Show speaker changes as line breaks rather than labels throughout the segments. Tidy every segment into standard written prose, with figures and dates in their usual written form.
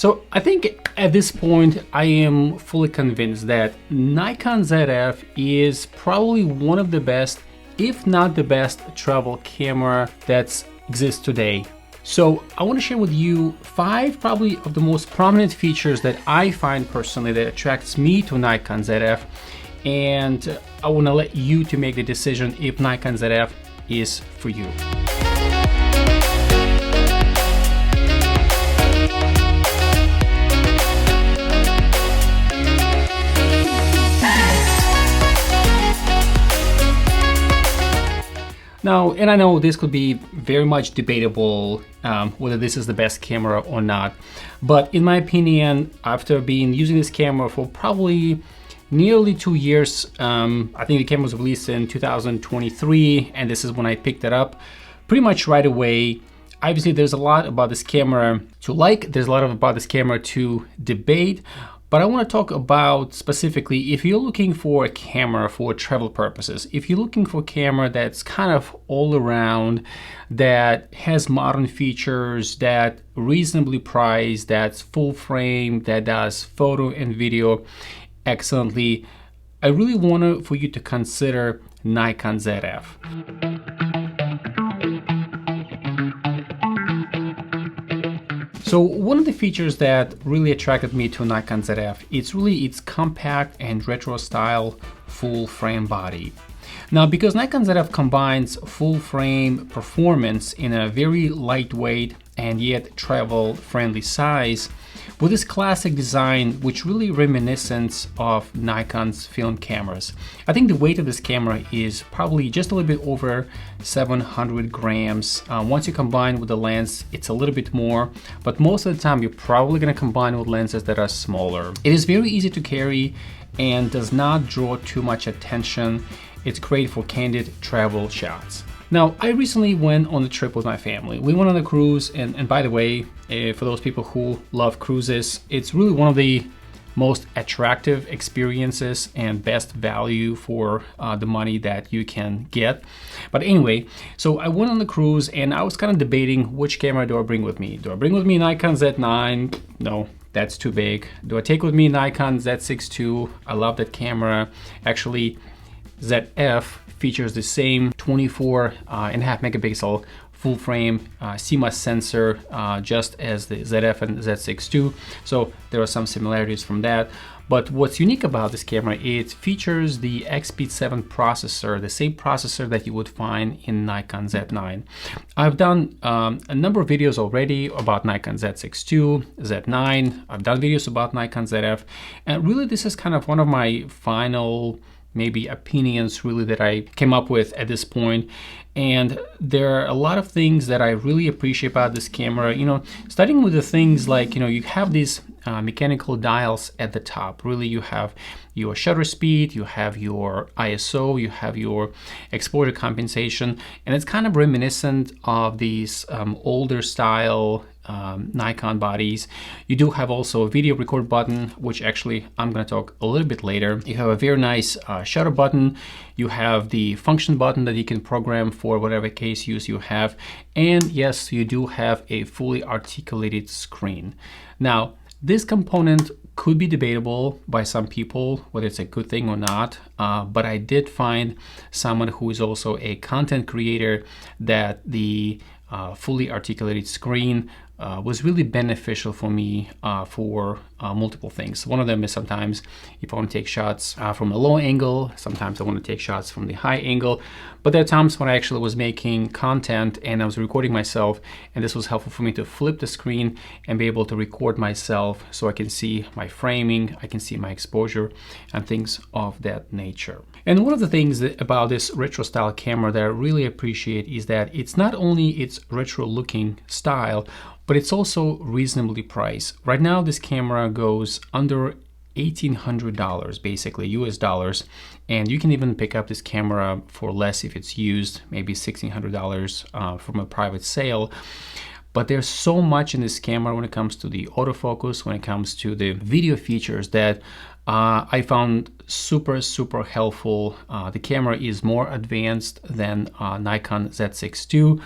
So I think at this point, I am fully convinced that Nikon Zf is probably one of the best, if not the best, travel camera that exists today. So I want to share with you 5 probably of the most prominent features that I find personally that attracts me to Nikon Zf, and I want to let you to make the decision if Nikon Zf is for you. Now, and I know this could be very much debatable whether this is the best camera or not, but in my opinion, after being using this camera for probably nearly 2 years, I think the camera was released in 2023, and this is when I picked it up pretty much right away. Obviously, there's a lot about this camera to like, there's a lot about this camera to debate, but I want to talk about specifically if you're looking for a camera for travel purposes, if you're looking for a camera that's kind of all around, that has modern features, that reasonably priced, that's full frame, that does photo and video excellently, I really want for you to consider Nikon Zf. So one of the features that really attracted me to Nikon Zf, it's really its compact and retro style full frame body. Now, because Nikon Zf combines full frame performance in a very lightweight and yet travel friendly size with this classic design, which really reminiscent of Nikon's film cameras. I think the weight of this camera is probably just a little bit over 700 grams. Once you combine with the lens, it's a little bit more, but most of the time you're probably going to combine with lenses that are smaller. It is very easy to carry and does not draw too much attention. It's great for candid travel shots. Now, I recently went on a trip with my family. We went on a cruise, and by the way, for those people who love cruises, it's really one of the most attractive experiences and best value for the money that you can get. But anyway, so I went on the cruise and I was kind of debating which camera do I bring with me. Do I bring with me Nikon Z9? No, that's too big. Do I take with me Nikon Z6 II? I love that camera. Actually, Zf features the same 24.5 megapixel full frame CMOS sensor just as the Zf and Z6 II. So there are some similarities from that. But what's unique about this camera, it features the XP7 processor, the same processor that you would find in Nikon Z9. I've done a number of videos already about Nikon Z6 II, Z9. I've done videos about Nikon Zf, and really this is kind of one of my final maybe opinions really that I came up with at this point. And there are a lot of things that I really appreciate about this camera, you know, starting with the things like, you know, you have these mechanical dials at the top. Really, you have your shutter speed, you have your ISO, you have your exposure compensation, and it's kind of reminiscent of these older style Nikon bodies. You do have also a video record button, which actually I'm going to talk a little bit later. You have a very nice shutter button. You have the function button that you can program for whatever case use you have. And yes, you do have a fully articulated screen. Now, this component could be debatable by some people, whether it's a good thing or not, but I did find someone who is also a content creator that the fully articulated screen was really beneficial for me for multiple things. One of them is sometimes if I want to take shots from a low angle, sometimes I want to take shots from the high angle, but there are times when I actually was making content and I was recording myself, and this was helpful for me to flip the screen and be able to record myself so I can see my framing, I can see my exposure and things of that nature. And one of the things about this retro style camera that I really appreciate is that it's not only its retro looking style, but it's also reasonably priced. Right now, this camera goes under $1,800, basically US dollars, and you can even pick up this camera for less if it's used, maybe $1,600 from a private sale. But there's so much in this camera when it comes to the autofocus, when it comes to the video features, that I found super helpful. The camera is more advanced than Nikon Z6 II,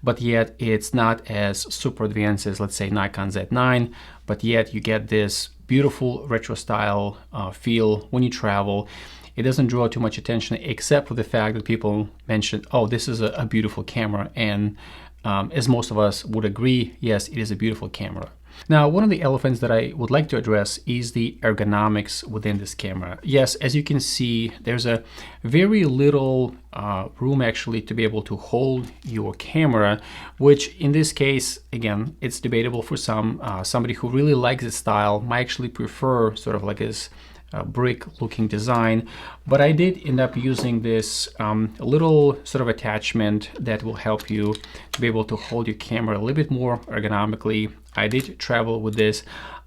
but yet it's not as super advanced as, let's say, Nikon Z9, but yet you get this beautiful retro style feel when you travel. It doesn't draw too much attention, except for the fact that people mention, oh, this is a beautiful camera. And as most of us would agree, yes, it is a beautiful camera. Now, one of the elephants that I would like to address is the ergonomics within this camera. Yes, as you can see, there's a very little room actually to be able to hold your camera, which in this case, again, it's debatable for some. Somebody who really likes this style might actually prefer sort of like this brick looking design, but I did end up using this little sort of attachment that will help you to be able to hold your camera a little bit more ergonomically. I did travel with this.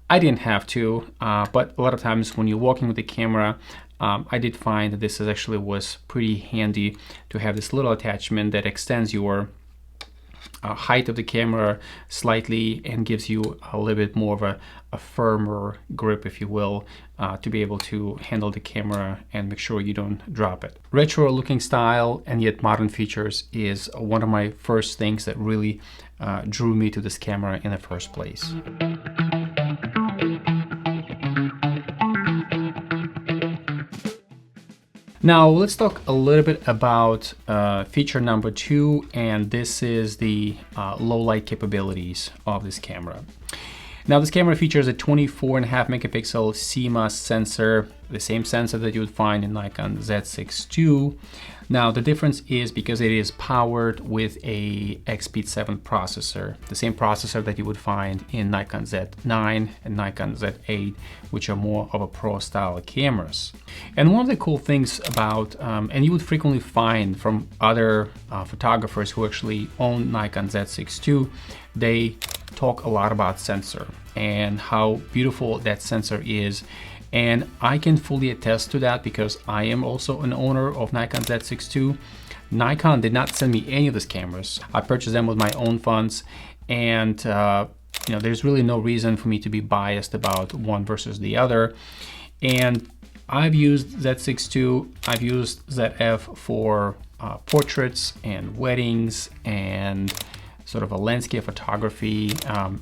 I didn't have to, but a lot of times when you're walking with the camera, I did find that this actually was pretty handy to have this little attachment that extends your height of the camera slightly and gives you a little bit more of a firmer grip, if you will, to be able to handle the camera and make sure you don't drop it. Retro looking style and yet modern features is one of my first things that really drew me to this camera in the first place. Now let's talk a little bit about feature number 2, and this is the low light capabilities of this camera. Now this camera features a 24.5 megapixel CMOS sensor, the same sensor that you would find in Nikon Z6 II. Now the difference is because it is powered with a X-Speed 7 processor, the same processor that you would find in Nikon Z9 and Nikon Z8, which are more of a pro style cameras. And one of the cool things about, and you would frequently find from other photographers who actually own Nikon Z6 II, they talk a lot about sensor and how beautiful that sensor is. And I can fully attest to that because I am also an owner of Nikon Z6 II. Nikon did not send me any of these cameras. I purchased them with my own funds, and there's really no reason for me to be biased about one versus the other. And I've used Z6 II, I've used ZF for portraits and weddings and sort of a landscape photography,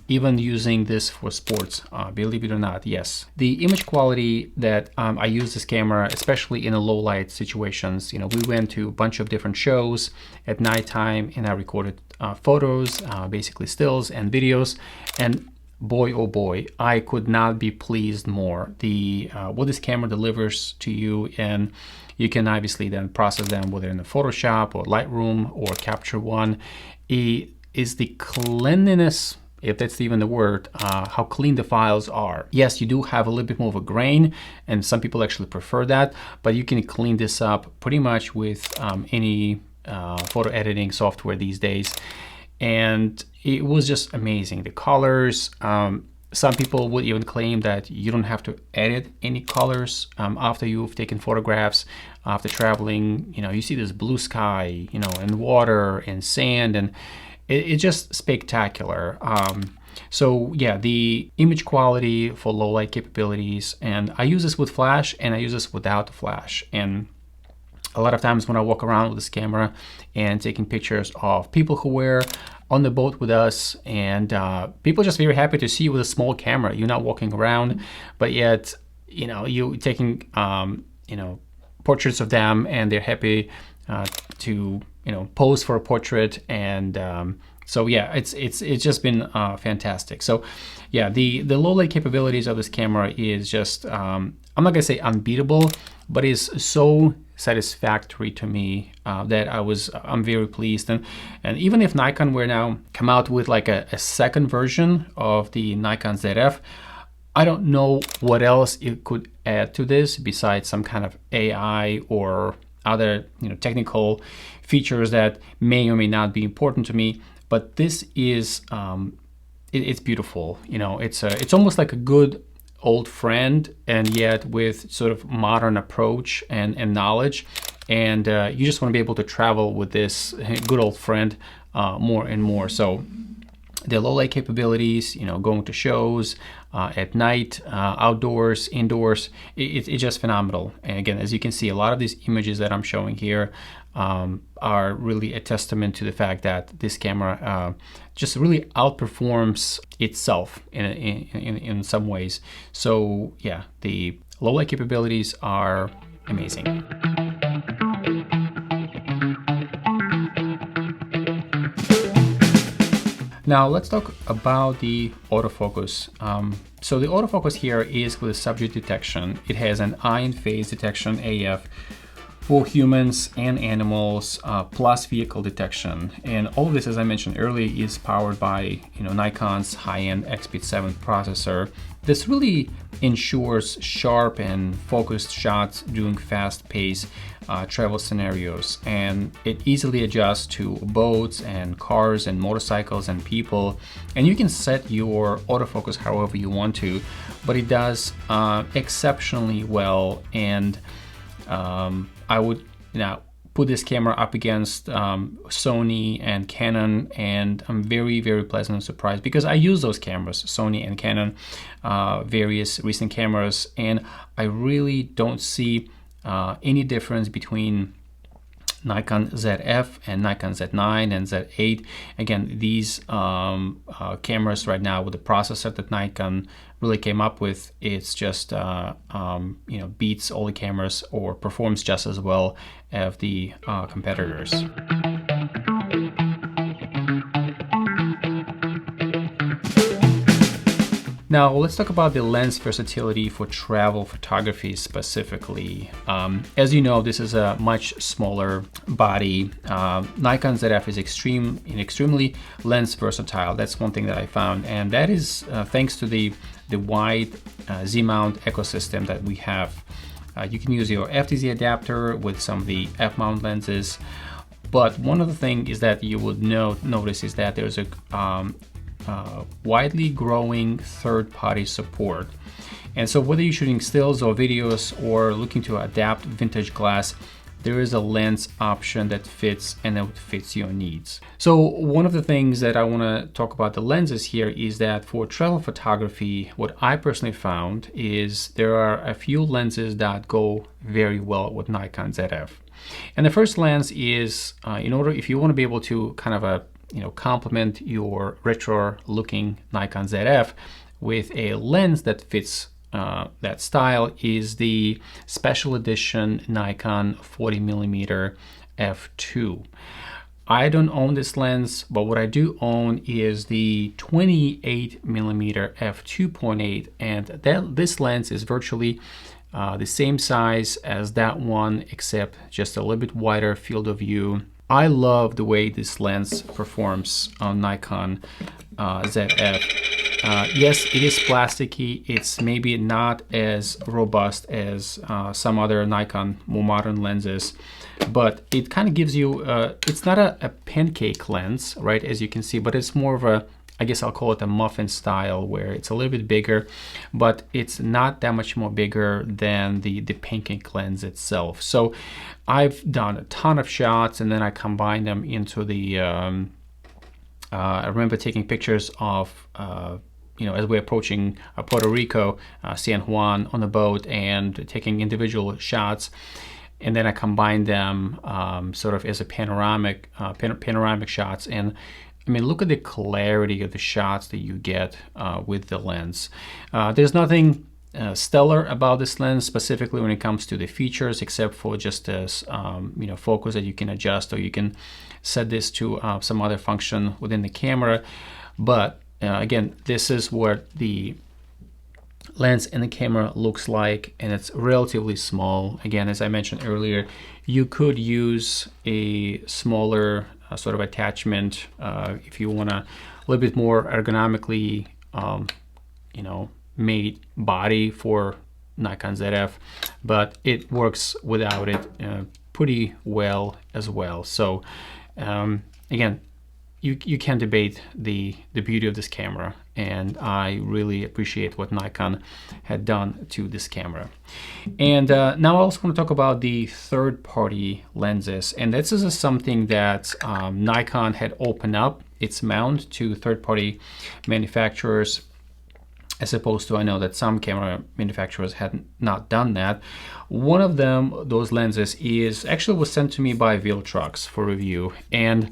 even using this for sports, believe it or not, yes. The image quality that I use this camera, especially in a low light situations, we went to a bunch of different shows at nighttime and I recorded photos, basically stills and videos, and boy, oh boy, I could not be pleased more. What this camera delivers to you, and you can obviously then process them whether in the Photoshop or Lightroom or Capture One, is the cleanliness, if that's even the word, how clean the files are. Yes, you do have a little bit more of a grain, and some people actually prefer that, but you can clean this up pretty much with any photo editing software these days. And it was just amazing. The colors, some people would even claim that you don't have to edit any colors after you've taken photographs, after traveling. You see this blue sky, and water and sand, and it's just spectacular. So yeah, the image quality for low light capabilities, and I use this with flash and I use this without the flash. And a lot of times when I walk around with this camera and taking pictures of people who were on the boat with us, and people are just very happy to see you with a small camera. You're not walking around, but yet, you're taking, portraits of them, and they're happy to, pose for a portrait. And so yeah, it's just been fantastic. So yeah, the low light capabilities of this camera is just, I'm not gonna say unbeatable, but is so satisfactory to me that I'm very pleased. And even if Nikon were now come out with like a second version of the Nikon Zf, I don't know what else it could add to this besides some kind of AI or other technical features that may or may not be important to me. But this is it's beautiful. It's almost like a good old friend, and yet with sort of modern approach and knowledge. And you just want to be able to travel with this good old friend more and more. So the low light capabilities, you know, going to shows at night, outdoors, indoors, it's just phenomenal. And again, as you can see, a lot of these images that I'm showing here are really a testament to the fact that this camera just really outperforms itself in some ways. So yeah, the low light capabilities are amazing. Now let's talk about the autofocus. So the autofocus here is with subject detection. It has an eye and face detection AF for humans and animals, plus vehicle detection. And all of this, as I mentioned earlier, is powered by Nikon's high-end XP7 processor. This really ensures sharp and focused shots during fast-paced travel scenarios, and it easily adjusts to boats and cars and motorcycles and people, and you can set your autofocus however you want to, but it does exceptionally well. And I would put this camera up against Sony and Canon, and I'm very, very pleasantly surprised because I use those cameras, Sony and Canon, various recent cameras, and I really don't see any difference between Nikon Zf and Nikon Z9 and Z8. Again, these cameras right now with the processor that Nikon really came up with, it's just beats all the cameras or performs just as well as the competitors. Now let's talk about the lens versatility for travel photography specifically. As you know, this is a much smaller body. Nikon Zf is extremely lens versatile. That's one thing that I found, and that is thanks to the wide Z-mount ecosystem that we have. You can use your FTZ adapter with some of the F-mount lenses, but one of the things is that you would notice is that there's a widely growing third-party support. And so whether you're shooting stills or videos or looking to adapt vintage glass, there is a lens option that fits and that fits your needs. So one of the things that I want to talk about the lenses here is that for travel photography, what I personally found is there are a few lenses that go very well with Nikon Zf. And the first lens is if you want to be able to kind of complement your retro looking Nikon Zf with a lens that fits that style, is the special edition Nikon 40mm f2. I don't own this lens, but what I do own is the 28mm f2.8, and this lens is virtually the same size as that one, except just a little bit wider field of view. I love the way this lens performs on Nikon Zf. Yes, it is plasticky. It's maybe not as robust as some other Nikon more modern lenses, but it kind of gives you, it's not a pancake lens, right, as you can see, but it's more of a, I guess I'll call it a muffin style, where it's a little bit bigger, but it's not that much more bigger than the pancake lens itself. So I've done a ton of shots, and then I combine them into the, I remember taking pictures of, as we're approaching Puerto Rico, San Juan on the boat, and taking individual shots. And then I combine them sort of as a panoramic shots. And I mean, look at the clarity of the shots that you get with the lens. There's nothing stellar about this lens specifically when it comes to the features, except for just this focus that you can adjust, or you can set this to some other function within the camera. But again, this is what the lens in the camera looks like, and it's relatively small. Again, as I mentioned earlier, you could use a smaller sort of attachment if you want a little bit more ergonomically made body for Nikon Zf, but it works without it pretty well as well. So again, you can't debate the beauty of this camera, and I really appreciate what Nikon had done to this camera. And now I also want to talk about the third-party lenses, and this is something that Nikon had opened up its mount to third-party manufacturers, as opposed to, I know that some camera manufacturers had not done that. One of them, those lenses, was sent to me by Viltrox for review, and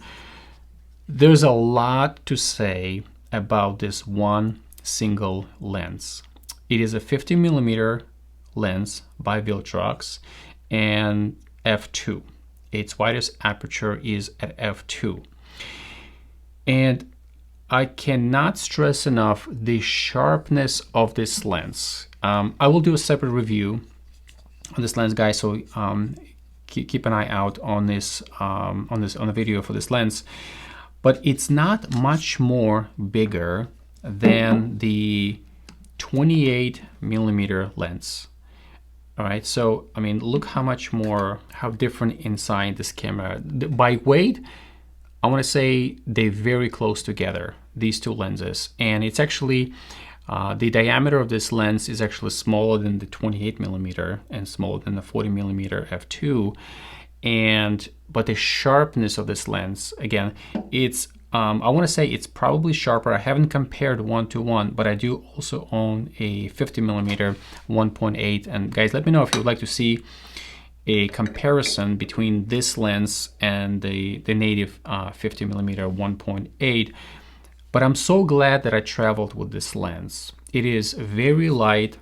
there's a lot to say about this one single lens. It is a 50mm lens by Viltrox and f2. Its widest aperture is at f2. And I cannot stress enough the sharpness of this lens. I will do a separate review on this lens, guys, so keep an eye out on this on the video for this lens. But it's not much more bigger than the 28mm lens. All right, so I mean, look how different inside this camera. By weight, I want to say they're very close together, these two lenses. And it's actually, the diameter of this lens is actually smaller than the 28mm and smaller than the 40mm f2. But the sharpness of this lens, again, it's, I want to say it's probably sharper. I haven't compared one to one, but I do also own a 50mm 1.8. And guys, let me know if you would like to see a comparison between this lens and the native 50mm 1.8. But I'm so glad that I traveled with this lens. It is very light.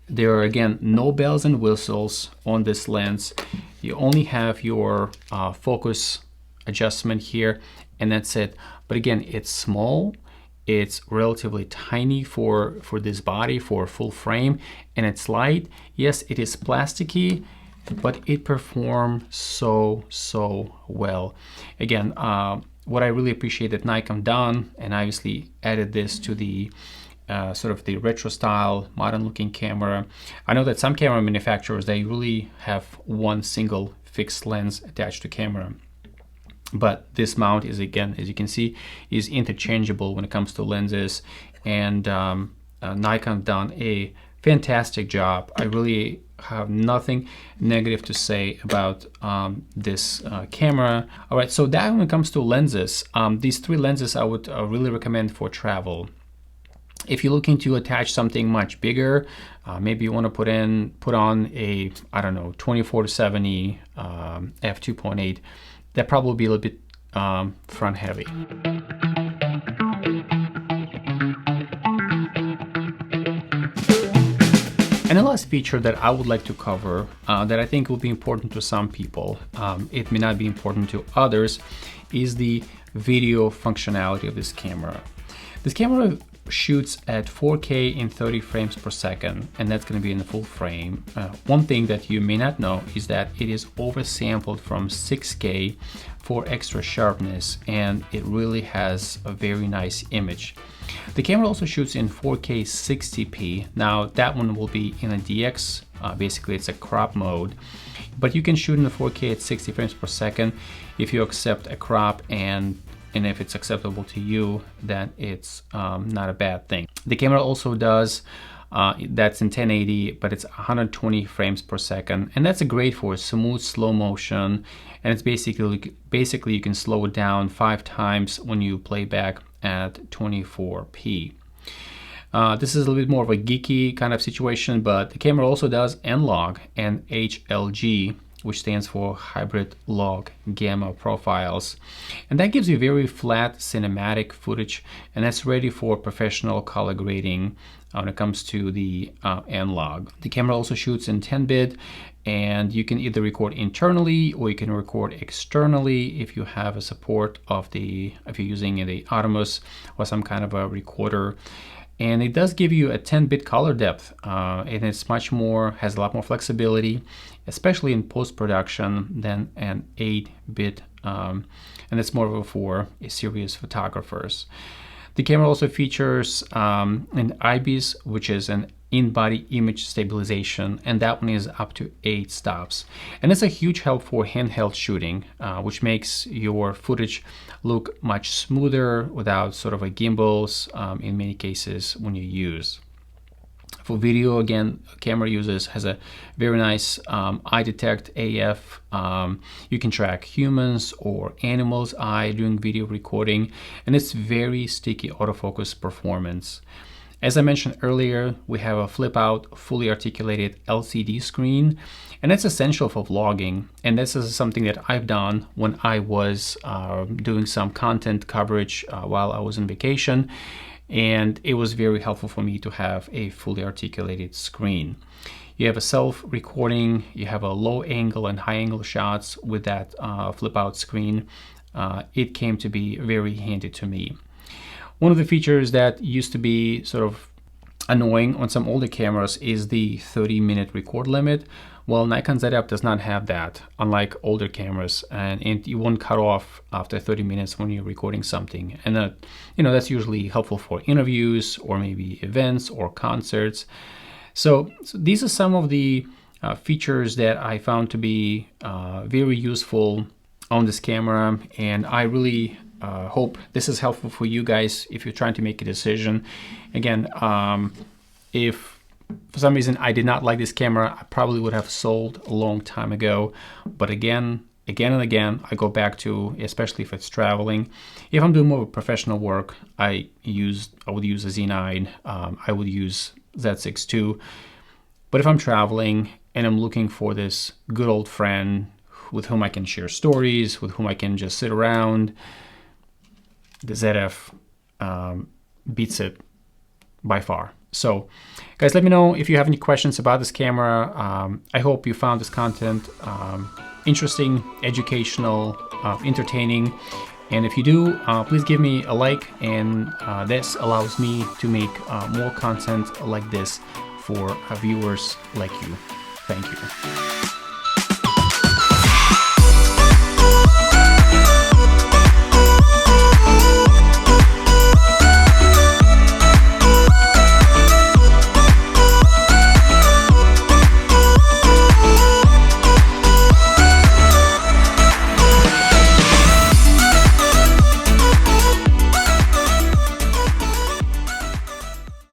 There are, again, no bells and whistles on this lens. You only have your focus adjustment here, and that's it. But again, it's small. It's relatively tiny for this body, for a full frame, and it's light. Yes, it is plasticky, but it performed so well. Again, what I really appreciate that Nikon done, and obviously added this to the sort of the retro style, modern looking camera. I know that some camera manufacturers, they really have one single fixed lens attached to camera. But this mount is, again, as you can see, is interchangeable when it comes to lenses, and Nikon done a fantastic job. I really have nothing negative to say about this camera. All right, so that when it comes to lenses, these three lenses I would really recommend for travel. If you're looking to attach something much bigger, maybe you want to put on a, I don't know, 24-70 f2.8, that probably be a little bit front heavy. And the last feature that I would like to cover that I think will be important to some people, it may not be important to others, is the video functionality of this camera. This camera shoots at 4K in 30 frames per second, and that's going to be in the full frame. One thing that you may not know is that it is oversampled from 6K for extra sharpness, and it really has a very nice image. The camera also shoots in 4K 60p. Now that one will be in a DX, basically it's a crop mode, but you can shoot in the 4K at 60 frames per second if you accept a crop, and if it's acceptable to you, then it's not a bad thing. The camera also does, that's in 1080, but it's 120 frames per second, and that's great for smooth slow motion, and it's basically you can slow it down 5 times when you play back at 24p. This is a little bit more of a geeky kind of situation, but the camera also does N-Log and HLG, which stands for hybrid log gamma profiles. And that gives you very flat cinematic footage, and that's ready for professional color grading when it comes to the N-Log. The camera also shoots in 10-bit, and you can either record internally or you can record externally if you have a support of if you're using the Autofocus or some kind of a recorder. And it does give you a 10-bit color depth, and it's has a lot more flexibility, especially in post-production, than an 8-bit, and it's more for serious photographers. The camera also features an IBIS, which is an in-body image stabilization, and that one is up to 8 stops. And it's a huge help for handheld shooting, which makes your footage look much smoother without sort of a gimbals in many cases when you use. For video, again, camera has a very nice eye detect AF. You can track humans or animals' eye during video recording, and it's very sticky autofocus performance. As I mentioned earlier, we have a flip out, fully articulated LCD screen, and that's essential for vlogging. And this is something that I've done when I was doing some content coverage while I was on vacation. And it was very helpful for me to have a fully articulated screen. You have a self-recording, you have a low angle and high angle shots with that flip out screen. It came to be very handy to me. One of the features that used to be sort of annoying on some older cameras is the 30-minute record limit. Well, Nikon Zf does not have that, unlike older cameras, and you won't cut off after 30 minutes when you're recording something. And that's usually helpful for interviews or maybe events or concerts. So these are some of the features that I found to be very useful on this camera, and I really hope this is helpful for you guys if you're trying to make a decision. Again, if for some reason I did not like this camera, I probably would have sold a long time ago. But again and again, I go back to, especially if it's traveling. If I'm doing more professional work, I would use a Z9. I would use Z6 too. But if I'm traveling and I'm looking for this good old friend with whom I can share stories, with whom I can just sit around, the ZF beats it by far. So guys, let me know if you have any questions about this camera. I hope you found this content interesting, educational, entertaining. And if you do, please give me a like, and this allows me to make more content like this for viewers like you. Thank you.